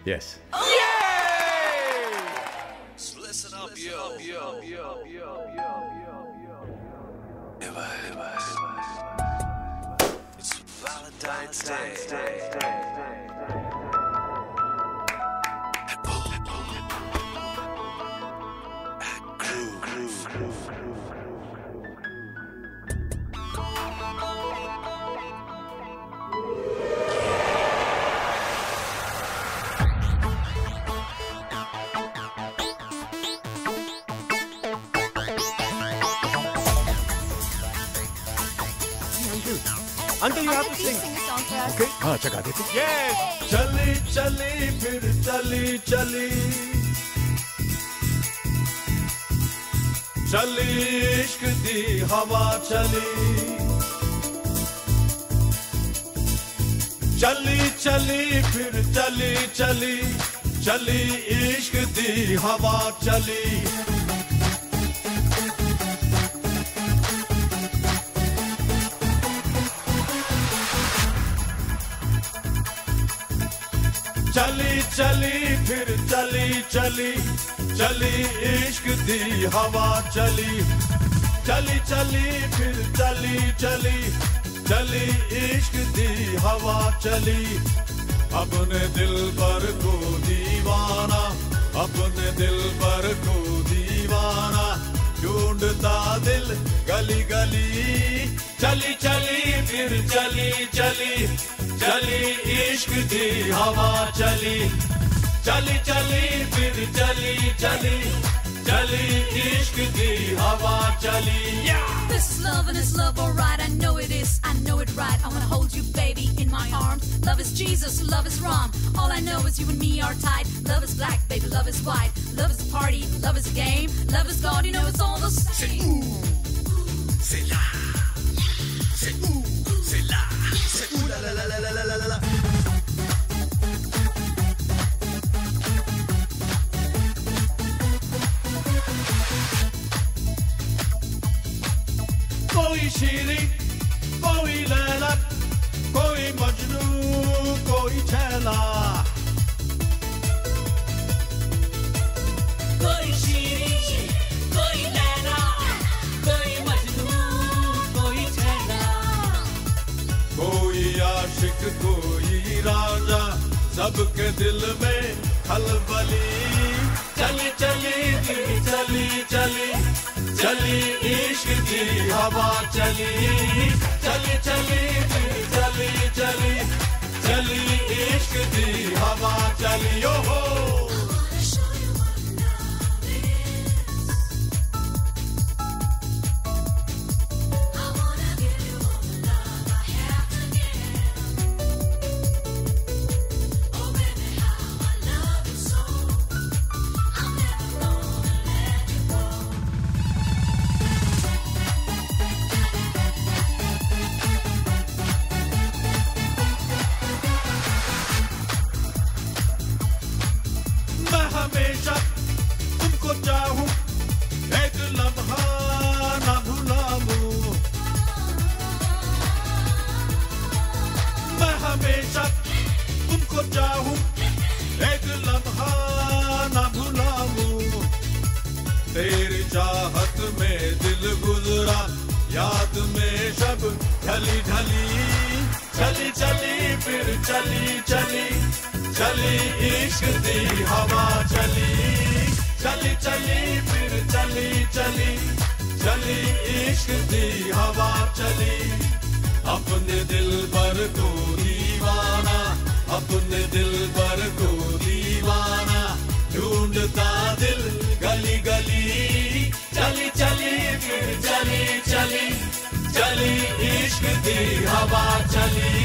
Yes. Yay! So listen up, yo. It's Valentine's Day. Uncle, you have to sing. Sing a song for us. Okay. हाँ चका देते. Yes. चली चली फिर चली चली चली इश्क दी हवा चली चली चली फिर चली चली चली इश्क दी हवा चली चली चली फिर चली चली चली इश्क दी हवा चली चली चली फिर चली चली चली इश्क दी हवा चली अपने दिल पर को दीवाना अपने दिल पर को दीवाना ढूंढता दिल गली गली चली चली फिर चली चली चली इश्क दी हवा चली चली चली फिर चली चली चली इश्क दी हवा चली. This is love and it's love, alright. I know it is, I know it right. I wanna hold you, baby, in my arms. Love is Jesus, love is wrong. All I know is you and me are tied. Love is black, baby, love is white. Love is a party, love is a game. Love is God, you know it's all the same. C'est là. C'est où? C'est là. C'est où? La la la la la la la la. कोई शीरी कोई लैला कोई मजनू कोई छैला कोई शीरी कोई लैला कोई मजनू कोई छैला कोई आशिक कोई राजा सबके दिल में खलबली चली चली फिर चली चली चली इश्क की हवा चली चली चली फिर चली चली चली इश्क की हवा चली ओ हो हमेशा तुमको चाहूं एक लम्हा ना भुलाऊं मैं हमेशा तुमको चाहूं एक लम्हा ना भुलाऊं तेरी चाहत में दिल गुजरा याद में शब ढली ढली चली चली फिर चली चली चली इश्क दी हवा चली चली चली फिर चली चली चली इश्क दी हवा चली अपने दिल पर को दीवाना अपने दिल पर को दीवाना ढूंढता दिल गली गली चली चली फिर चली चली चली इश्क दी हवा चली